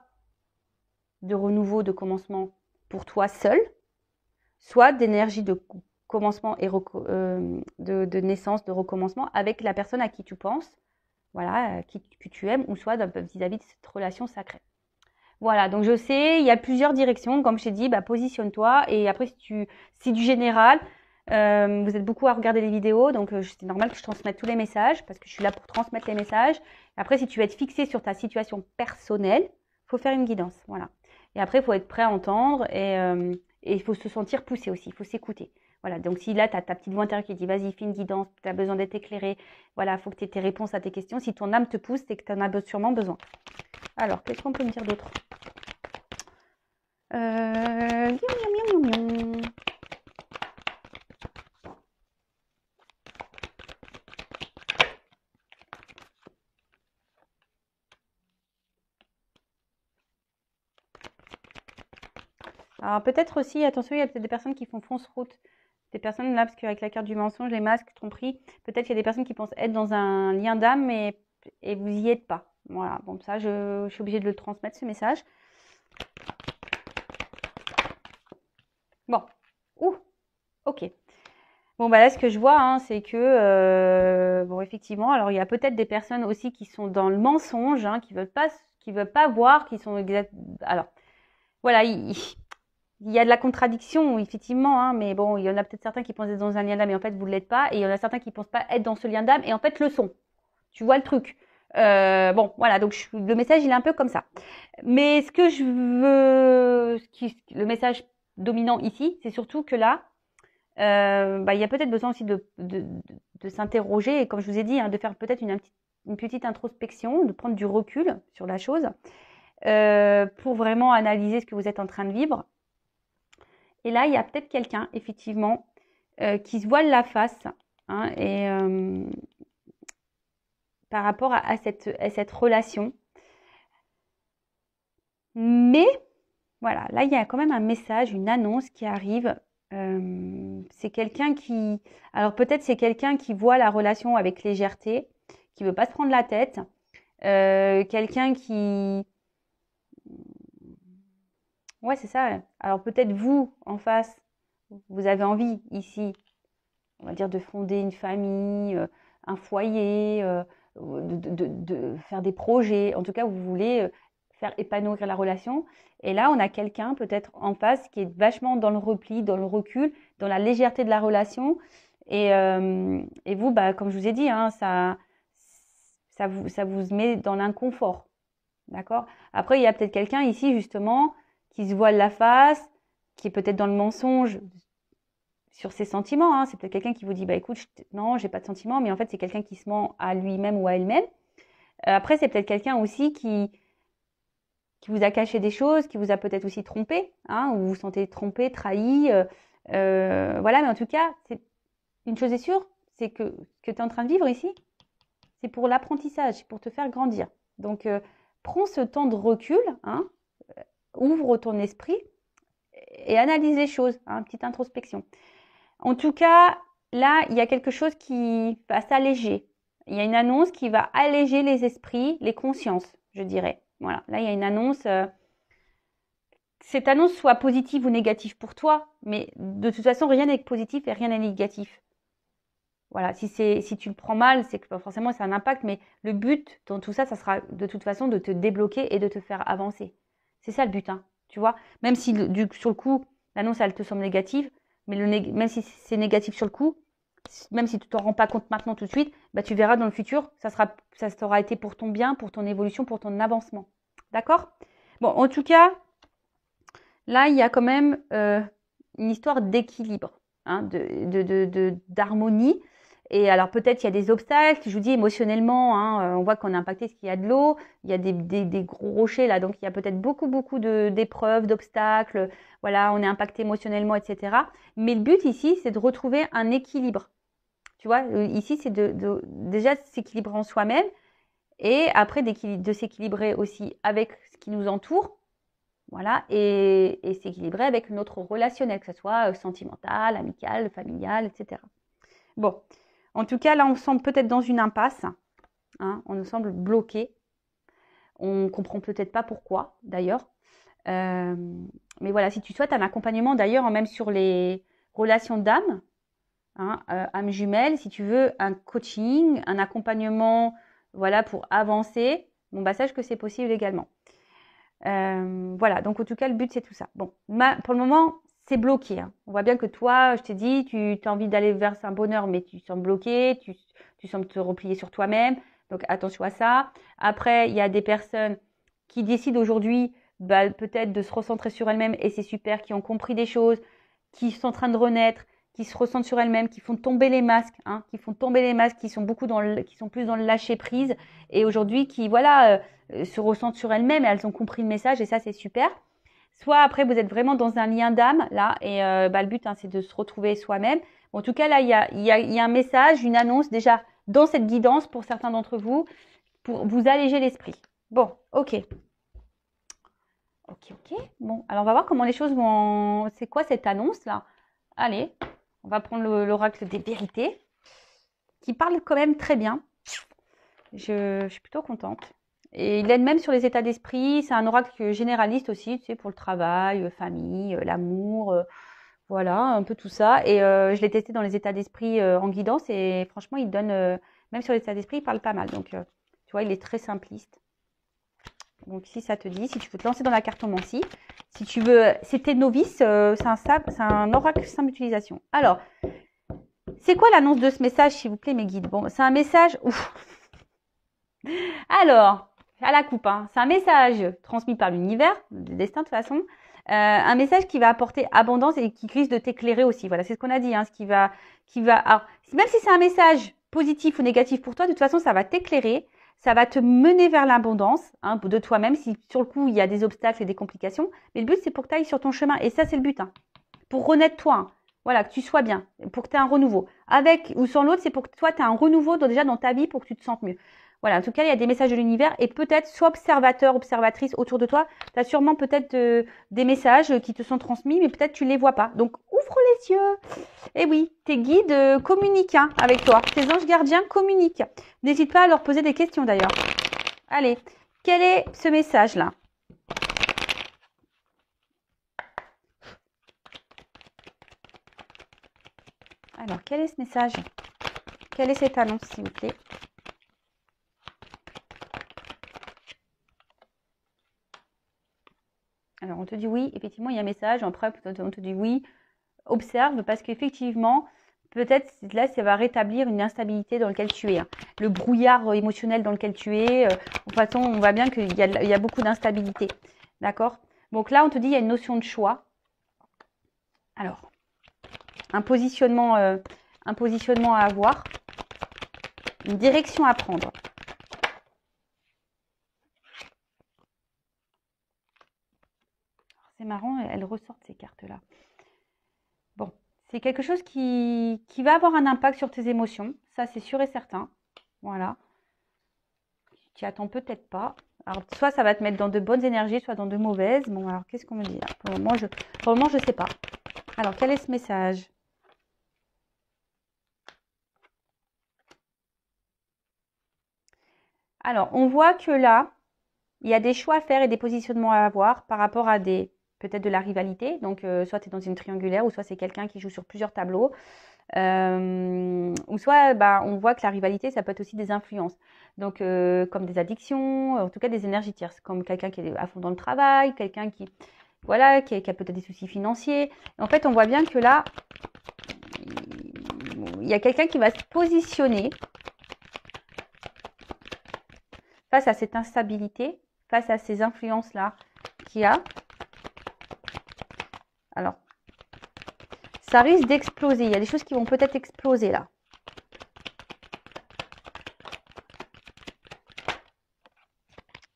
[SPEAKER 1] de renouveau, de commencement pour toi seul, soit d'énergie de commencement et de naissance, de recommencement avec la personne à qui tu penses, voilà, que tu aimes, ou soit vis-à-vis de cette relation sacrée. Voilà, donc je sais, il y a plusieurs directions. Comme je t'ai dit, bah, positionne-toi. Et après, si c'est du général, vous êtes beaucoup à regarder les vidéos, donc c'est normal que je transmette tous les messages, parce que je suis là pour transmettre les messages. Après, si tu veux être fixé sur ta situation personnelle, il faut faire une guidance. Voilà. Et après, il faut être prêt à entendre et il faut se sentir poussé aussi, il faut s'écouter. Voilà, donc si là, tu as ta petite voix intérieure qui dit vas-y, fais une guidance, tu as besoin d'être éclairé, voilà, il faut que tu aies tes réponses à tes questions. Si ton âme te pousse, c'est que tu en as sûrement besoin. Alors, qu'est-ce qu'on peut me dire d'autre? Alors peut-être aussi, attention, il y a peut-être des personnes qui font fausse route. Des personnes là, parce qu'avec la carte du mensonge, les masques, tromperie, peut-être qu'il y a des personnes qui pensent être dans un lien d'âme et vous y êtes pas. Voilà, bon, ça, je suis obligée de le transmettre, ce message. Bon, ok. Bon, bah là, ce que je vois, hein, c'est que, bon, effectivement, alors il y a peut-être des personnes aussi qui sont dans le mensonge, hein, qui veulent pas voir, qui sont alors, voilà, il y a de la contradiction, effectivement, hein, mais bon, il y en a peut-être certains qui pensent être dans un lien d'âme et en fait, vous ne l'êtes pas, et il y en a certains qui pensent pas être dans ce lien d'âme et en fait, le sont. Tu vois le truc. Bon, voilà, donc le message, il est un peu comme ça. Mais ce que je veux, le message dominant ici, c'est surtout que là, bah, il y a peut-être besoin aussi de s'interroger, et comme je vous ai dit, hein, de faire peut-être une petite introspection, de prendre du recul sur la chose, pour vraiment analyser ce que vous êtes en train de vivre. Et là, il y a peut-être quelqu'un, effectivement, qui se voile la face, hein, et par rapport à cette relation. Mais, voilà, là, il y a quand même un message, une annonce qui arrive. C'est quelqu'un qui... Alors, peut-être c'est quelqu'un qui voit la relation avec légèreté, qui veut pas se prendre la tête. Quelqu'un qui... Ouais, c'est ça. Alors, peut-être vous, en face, vous avez envie, ici, on va dire, de fonder une famille, un foyer, de faire des projets. En tout cas, vous voulez faire épanouir la relation. Et là, on a quelqu'un peut-être en face qui est vachement dans le repli, dans le recul, dans la légèreté de la relation. Et vous, bah, comme je vous ai dit, hein, ça vous met dans l'inconfort. D'accord? Après, il y a peut-être quelqu'un ici, justement, qui se voile la face, qui est peut-être dans le mensonge sur ses sentiments, hein. C'est peut-être quelqu'un qui vous dit, bah écoute, non, j'ai pas de sentiments, mais en fait, c'est quelqu'un qui se ment à lui-même ou à elle-même. Après, c'est peut-être quelqu'un aussi qui vous a caché des choses, qui vous a peut-être aussi trompé, hein, ou vous vous sentez trompé, trahi. Voilà, mais en tout cas, une chose est sûre, c'est que ce que tu es en train de vivre ici, c'est pour l'apprentissage, pour te faire grandir. Donc, prends ce temps de recul, hein, ouvre ton esprit et analyse les choses, hein, petite introspection. En tout cas, là, il y a quelque chose qui va s'alléger. Il y a une annonce qui va alléger les esprits, les consciences, je dirais. Voilà, là, il y a une annonce. Cette annonce soit positive ou négative pour toi, mais de toute façon, rien n'est positif et rien n'est négatif. Voilà, si tu le prends mal, c'est que forcément, ça a un impact, mais le but dans tout ça, ça sera de toute façon de te débloquer et de te faire avancer. C'est ça le but, hein, tu vois. Même si sur le coup, l'annonce, elle te semble négative, mais même si c'est négatif sur le coup, même si tu t'en rends pas compte maintenant tout de suite, bah, tu verras dans le futur, ça t'aura été pour ton bien, pour ton évolution, pour ton avancement. D'accord? Bon, en tout cas, là, il y a quand même une histoire d'équilibre, hein, d'harmonie. Et alors peut-être il y a des obstacles, je vous dis émotionnellement, hein, on voit qu'on est impacté parce qu'il y a de l'eau, il y a des gros rochers là, donc il y a peut-être beaucoup d'épreuves, d'obstacles, voilà, on est impacté émotionnellement, etc. Mais le but ici, c'est de retrouver un équilibre. Tu vois, ici, c'est déjà de s'équilibrer en soi-même et après de s'équilibrer aussi avec ce qui nous entoure. Voilà, et s'équilibrer avec notre relationnel, que ce soit sentimental, amical, familial, etc. Bon, en tout cas, là, on semble peut-être dans une impasse. Hein, on nous semble bloqué. On ne comprend peut-être pas pourquoi, d'ailleurs. Mais voilà, si tu souhaites un accompagnement, d'ailleurs, même sur les relations d'âme, hein, âme jumelle, si tu veux un coaching, un accompagnement, voilà, pour avancer, bon, bah, sache que c'est possible également. Voilà, donc en tout cas, le but, c'est tout ça. Bon, pour le moment, c'est bloqué. Hein. On voit bien que toi, je t'ai dit, tu as envie d'aller vers un bonheur, mais tu sembles bloqué, tu sembles te replier sur toi-même. Donc, attention à ça. Après, il y a des personnes qui décident aujourd'hui bah, peut-être de se recentrer sur elles-mêmes, et c'est super, qui ont compris des choses, qui sont en train de renaître, qui se ressentent sur elles-mêmes, qui font tomber les masques, hein, qui font tomber les masques, qui sont qui sont plus dans le lâcher prise, et aujourd'hui qui, voilà, se ressentent sur elles-mêmes et elles ont compris le message et ça c'est super. Soit après vous êtes vraiment dans un lien d'âme là et bah, le but hein, c'est de se retrouver soi-même. Bon, en tout cas là il y a un message, une annonce déjà dans cette guidance pour certains d'entre vous pour vous alléger l'esprit. Bon, ok. Bon, alors on va voir comment les choses vont. C'est quoi cette annonce là? Allez, on va prendre l'oracle des vérités qui parle quand même très bien. Je suis plutôt contente. Et il aide même sur les états d'esprit. C'est un oracle généraliste aussi, tu sais, pour le travail, famille, l'amour, voilà, un peu tout ça. Et je l'ai testé dans les états d'esprit en guidance et franchement, il donne, même sur les états d'esprit, il parle pas mal. Donc, tu vois, il est très simpliste. Donc, si ça te dit, si tu veux te lancer dans la cartomancie, si tu veux, si t'es novice, c'est un oracle simple d'utilisation. Alors, c'est quoi l'annonce de ce message, s'il vous plaît, mes guides? Bon, c'est un message. Ouf. Alors, à la coupe, hein. C'est un message transmis par l'univers, le destin de toute façon, un message qui va apporter abondance et qui risque de t'éclairer aussi. Voilà, c'est ce qu'on a dit, hein, alors, même si c'est un message positif ou négatif pour toi, de toute façon, ça va t'éclairer, ça va te mener vers l'abondance hein, de toi-même, si sur le coup, il y a des obstacles et des complications. Mais le but, c'est pour que tu ailles sur ton chemin. Et ça, c'est le but. Hein. Pour renaître toi. Hein. Voilà, que tu sois bien, pour que tu aies un renouveau. Avec ou sans l'autre, c'est pour que toi, tu aies un renouveau déjà dans ta vie pour que tu te sentes mieux. Voilà, en tout cas, il y a des messages de l'univers et peut-être, sois observateur, observatrice autour de toi. Tu as sûrement peut-être des messages qui te sont transmis, mais peut-être tu ne les vois pas. Donc, ouvre les yeux. Et oui, tes guides communiquent hein, avec toi. Tes anges gardiens communiquent. N'hésite pas à leur poser des questions d'ailleurs. Allez, quel est ce message-là? Alors, quel est ce message? Quelle est cette annonce, s'il vous plaît? Alors, on te dit oui, effectivement, il y a un message. Après, on te dit oui, observe, parce qu'effectivement, peut-être là, ça va rétablir une instabilité dans laquelle tu es. Hein. Le brouillard émotionnel dans lequel tu es. De toute façon, on voit bien qu'il y a beaucoup d'instabilité. D'accord? Donc là, on te dit il y a une notion de choix. Alors, un positionnement à avoir. Une direction à prendre. C'est marrant, elles ressortent ces cartes-là. Bon, c'est quelque chose qui va avoir un impact sur tes émotions. Ça, c'est sûr et certain. Voilà. Tu attends peut-être pas. Alors, soit ça va te mettre dans de bonnes énergies, soit dans de mauvaises. Bon, alors, qu'est-ce qu'on me dit là? Pour le moment, je ne sais pas. Alors, quel est ce message? Alors, on voit que là, il y a des choix à faire et des positionnements à avoir par rapport à peut-être de la rivalité. Donc, soit tu es dans une triangulaire ou soit c'est quelqu'un qui joue sur plusieurs tableaux. Ou soit on voit que la rivalité, ça peut être aussi des influences. Donc, comme des addictions, en tout cas des énergies tierces, comme quelqu'un qui est à fond dans le travail, quelqu'un qui, voilà, qui a peut-être des soucis financiers. En fait, on voit bien que là, il y a quelqu'un qui va se positionner face à cette instabilité, face à ces influences-là qu'il y a. Alors, ça risque d'exploser. Il y a des choses qui vont peut-être exploser là.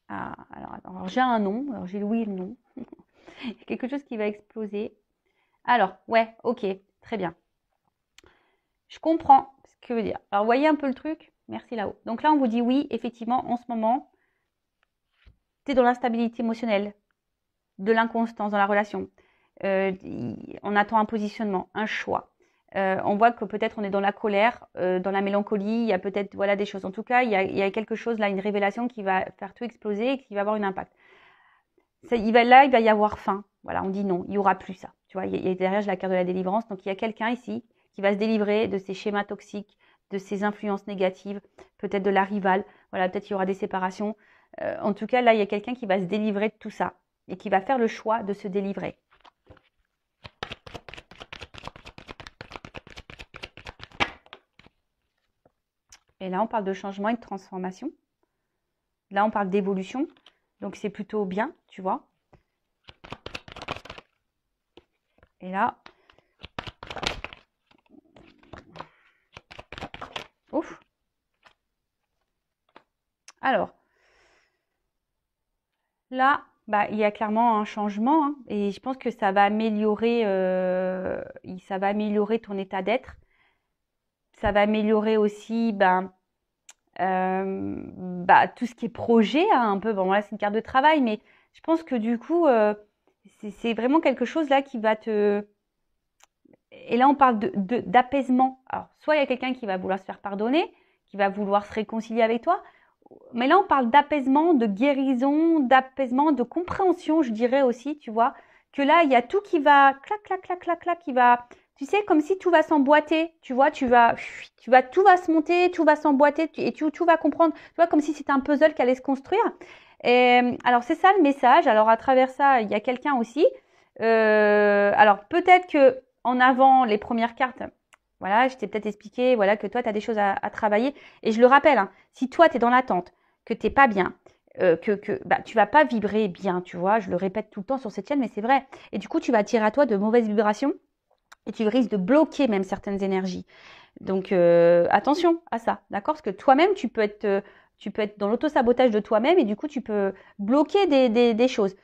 [SPEAKER 1] Ah, alors j'ai un nom, alors j'ai le oui et le non. Il y a quelque chose qui va exploser. Alors, ouais, ok, très bien. Je comprends ce que veut dire. Alors, voyez un peu le truc? Merci là-haut. Donc là, on vous dit oui, effectivement, en ce moment, tu es dans l'instabilité émotionnelle, de l'inconstance dans la relation. On attend un positionnement, un choix. On voit que peut-être on est dans la colère, dans la mélancolie, il y a peut-être voilà, des choses. En tout cas, il y a quelque chose là, une révélation qui va faire tout exploser et qui va avoir un impact. Il va y avoir fin. Voilà, on dit non, il n'y aura plus ça. Tu vois, derrière, j'ai la carte de la délivrance. Donc, il y a quelqu'un ici qui va se délivrer de ces schémas toxiques, de ces influences négatives, peut-être de la rivale. Voilà, peut-être qu'il y aura des séparations. En tout cas, là, il y a quelqu'un qui va se délivrer de tout ça et qui va faire le choix de se délivrer. Et là, on parle de changement et de transformation. Là, on parle d'évolution. Donc, c'est plutôt bien, tu vois. Et là, ouf. Alors, là, bah, il y a clairement un changement hein, et je pense que ça va améliorer ton état d'être. Ça va améliorer aussi tout ce qui est projet, hein, un peu. Bon, là, c'est une carte de travail, mais je pense que du coup, c'est vraiment quelque chose là qui va te... Et là, on parle d'apaisement. Alors, soit il y a quelqu'un qui va vouloir se faire pardonner, qui va vouloir se réconcilier avec toi, mais là, on parle d'apaisement, de guérison, d'apaisement, de compréhension, je dirais aussi, tu vois, que là, il y a tout qui va clac, clac, clac, clac, clac, qui va, tu sais, comme si tout va s'emboîter, tu vois, tout va se monter, tout va s'emboîter et tout va comprendre, tu vois, comme si c'était un puzzle qui allait se construire. Et, alors, c'est ça le message. Alors, à travers ça, il y a quelqu'un aussi. Alors, peut-être que en avant, les premières cartes, voilà, je t'ai peut-être expliqué voilà, que toi, tu as des choses à travailler. Et je le rappelle, hein, si toi, tu es dans l'attente, que tu n'es pas bien, tu vas pas vibrer bien, tu vois. Je le répète tout le temps sur cette chaîne, mais c'est vrai. Et du coup, tu vas attirer à toi de mauvaises vibrations et tu risques de bloquer même certaines énergies. Donc, attention à ça, d'accord? Parce que toi-même, tu peux être dans l'auto-sabotage de toi-même et du coup, tu peux bloquer des choses.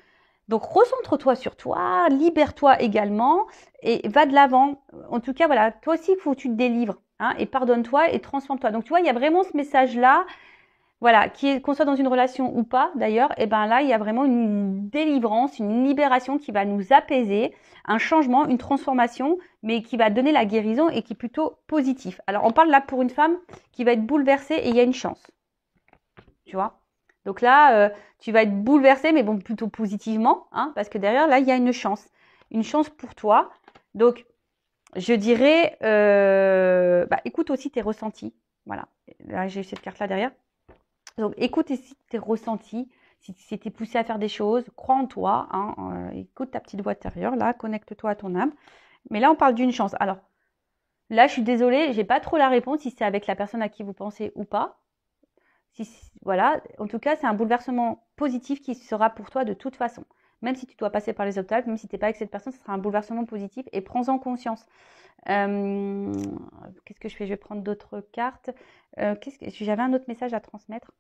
[SPEAKER 1] Donc, recentre-toi sur toi, libère-toi également et va de l'avant. En tout cas, voilà, toi aussi, il faut que tu te délivres hein, et pardonne-toi et transforme-toi. Donc, tu vois, il y a vraiment ce message-là, voilà, qu'on soit dans une relation ou pas d'ailleurs, et ben là, il y a vraiment une délivrance, une libération qui va nous apaiser, un changement, une transformation, mais qui va donner la guérison et qui est plutôt positif. Alors, on parle là pour une femme qui va être bouleversée et il y a une chance, tu vois. Donc là, tu vas être bouleversé, mais bon, plutôt positivement, hein, parce que derrière, là, il y a une chance pour toi. Donc, je dirais, écoute aussi tes ressentis. Voilà, là, j'ai cette carte-là derrière. Donc, écoute aussi tes ressentis. Si tu es poussé à faire des choses, crois en toi. Hein, écoute ta petite voix intérieure, là, connecte-toi à ton âme. Mais là, on parle d'une chance. Alors, là, je suis désolée, j'ai pas trop la réponse si c'est avec la personne à qui vous pensez ou pas. Voilà, en tout cas, c'est un bouleversement positif qui sera pour toi de toute façon. Même si tu dois passer par les obstacles, même si tu n'es pas avec cette personne, ce sera un bouleversement positif et prends-en conscience. Qu'est-ce que je fais? Je vais prendre d'autres cartes. J'avais un autre message à transmettre.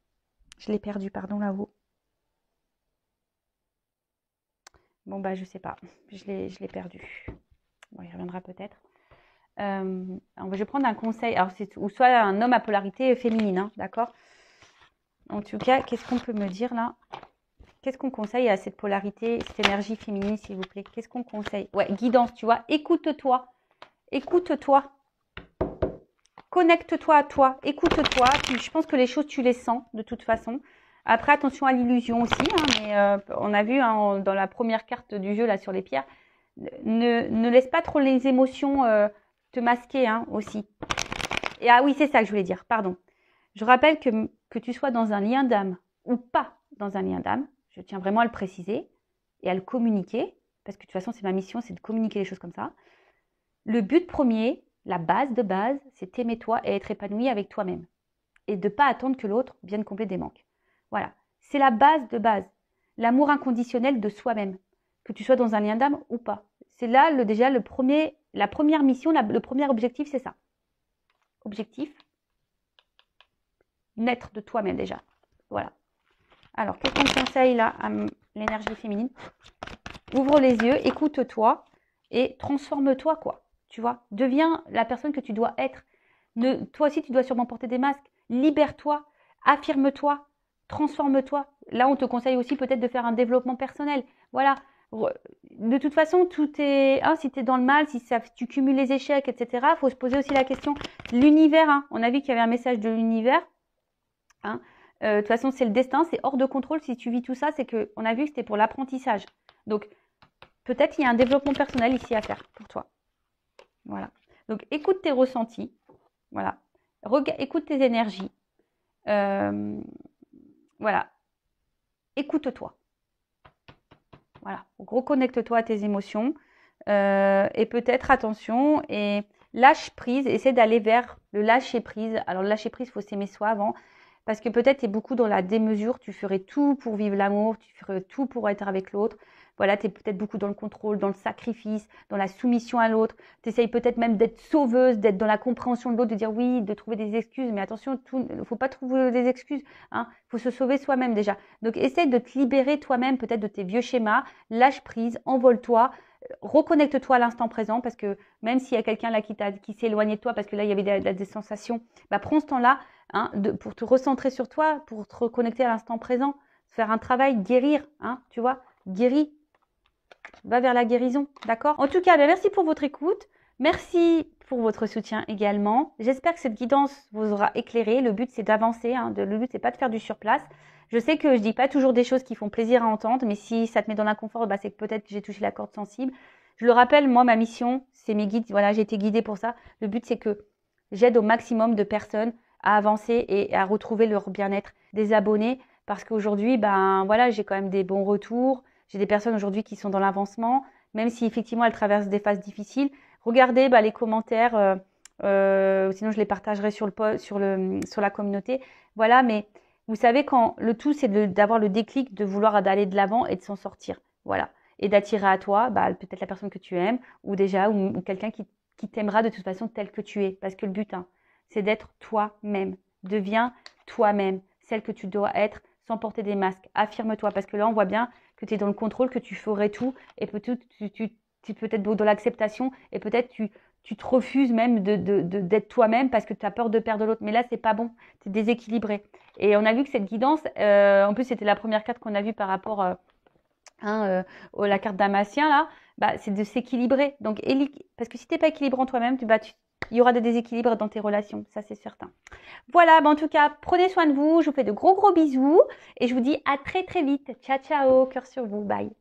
[SPEAKER 1] Je l'ai perdu, pardon, là-haut. Bon, bah, je sais pas. Je l'ai perdu. Bon, il reviendra peut-être. Je vais prendre un conseil. Alors, ou soit un homme à polarité féminine, hein, d'accord? En tout cas, qu'est-ce qu'on peut me dire là? Qu'est-ce qu'on conseille à cette polarité, cette énergie féminine, s'il vous plaît? Qu'est-ce qu'on conseille? Ouais, guidance, tu vois. Écoute-toi. Écoute-toi. Connecte-toi à toi. Écoute-toi. Je pense que les choses, tu les sens de toute façon. Après, attention à l'illusion aussi. Hein, mais on a vu hein, dans la première carte du jeu, là, sur les pierres, ne laisse pas trop les émotions te masquer hein, aussi. Et ah oui, c'est ça que je voulais dire. Pardon. Je rappelle que tu sois dans un lien d'âme ou pas dans un lien d'âme, je tiens vraiment à le préciser et à le communiquer, parce que de toute façon, c'est ma mission, c'est de communiquer les choses comme ça. Le but premier, la base de base, c'est t'aimer toi et être épanoui avec toi-même. Et de ne pas attendre que l'autre vienne combler des manques. Voilà. C'est la base de base. L'amour inconditionnel de soi-même. Que tu sois dans un lien d'âme ou pas. C'est là déjà La première mission, le premier objectif, c'est ça. Objectif, naître de toi-même déjà. Voilà. Alors, quel conseil là à l'énergie féminine? Ouvre les yeux, écoute-toi et transforme-toi, quoi. Tu vois, deviens la personne que tu dois être. Toi aussi, tu dois sûrement porter des masques. Libère-toi, affirme-toi, transforme-toi. Là, on te conseille aussi peut-être de faire un développement personnel. Voilà. De toute façon, tout est... Hein, si tu es dans le mal, si tu cumules les échecs, etc., il faut se poser aussi la question. L'univers, hein, on a vu qu'il y avait un message de l'univers. Hein, de toute façon, c'est le destin, c'est hors de contrôle. Si tu vis tout ça, c'est qu'on a vu que c'était pour l'apprentissage. Donc, peut-être il y a un développement personnel ici à faire pour toi. Voilà. Donc, écoute tes ressentis. Voilà. Écoute tes énergies. Voilà. Écoute-toi. Voilà. Donc, reconnecte-toi à tes émotions. Et peut-être, attention, et lâche prise. Essaie d'aller vers le lâcher prise. Alors, le lâcher prise, il faut s'aimer soi avant. Parce que peut-être tu es beaucoup dans la démesure, tu ferais tout pour vivre l'amour, tu ferais tout pour être avec l'autre. Voilà, tu es peut-être beaucoup dans le contrôle, dans le sacrifice, dans la soumission à l'autre. Tu essayes peut-être même d'être sauveuse, d'être dans la compréhension de l'autre, de dire oui, de trouver des excuses. Mais attention, il ne faut pas trouver des excuses. Hein. Faut se sauver soi-même déjà. Donc essaye de te libérer toi-même peut-être de tes vieux schémas. Lâche prise, envole-toi. Reconnecte-toi à l'instant présent parce que même s'il y a quelqu'un là qui s'est éloigné de toi parce que là il y avait des sensations, bah, prends ce temps-là hein, pour te recentrer sur toi, pour te reconnecter à l'instant présent, faire un travail, guérir, hein, tu vois, guéris, va vers la guérison, d'accord? En tout cas, ben, merci pour votre écoute, merci pour votre soutien également. J'espère que cette guidance vous aura éclairé. Le but c'est d'avancer, hein, le but c'est pas de faire du surplace. Je sais que je dis pas toujours des choses qui font plaisir à entendre, mais si ça te met dans l'inconfort, bah, c'est que peut-être que j'ai touché la corde sensible. Je le rappelle, moi, ma mission, c'est mes guides. Voilà, j'ai été guidée pour ça. Le but, c'est que j'aide au maximum de personnes à avancer et à retrouver leur bien-être, des abonnés, parce qu'aujourd'hui, ben voilà, j'ai quand même des bons retours. J'ai des personnes aujourd'hui qui sont dans l'avancement, même si effectivement elles traversent des phases difficiles. Regardez les commentaires, sinon je les partagerai sur la communauté. Voilà, mais vous savez, quand le tout, c'est d'avoir le déclic de vouloir aller de l'avant et de s'en sortir. Voilà. Et d'attirer à toi peut-être la personne que tu aimes ou quelqu'un qui t'aimera de toute façon tel que tu es. Parce que le but, hein, c'est d'être toi-même. Deviens toi-même, celle que tu dois être sans porter des masques. Affirme-toi parce que là, on voit bien que tu es dans le contrôle, que tu ferais tout et peut-être tu es peut-être dans l'acceptation et peut-être tu te refuses même d'être toi-même parce que tu as peur de perdre l'autre. Mais là, c'est pas bon. Tu es déséquilibré. Et on a vu que cette guidance, en plus, c'était la première carte qu'on a vue par rapport la carte damasien, là, c'est de s'équilibrer. Donc, parce que si tu n'es pas équilibré en toi-même, il y aura des déséquilibres dans tes relations. Ça, c'est certain. Voilà, en tout cas, prenez soin de vous. Je vous fais de gros bisous. Et je vous dis à très, très vite. Ciao, ciao. Cœur sur vous. Bye.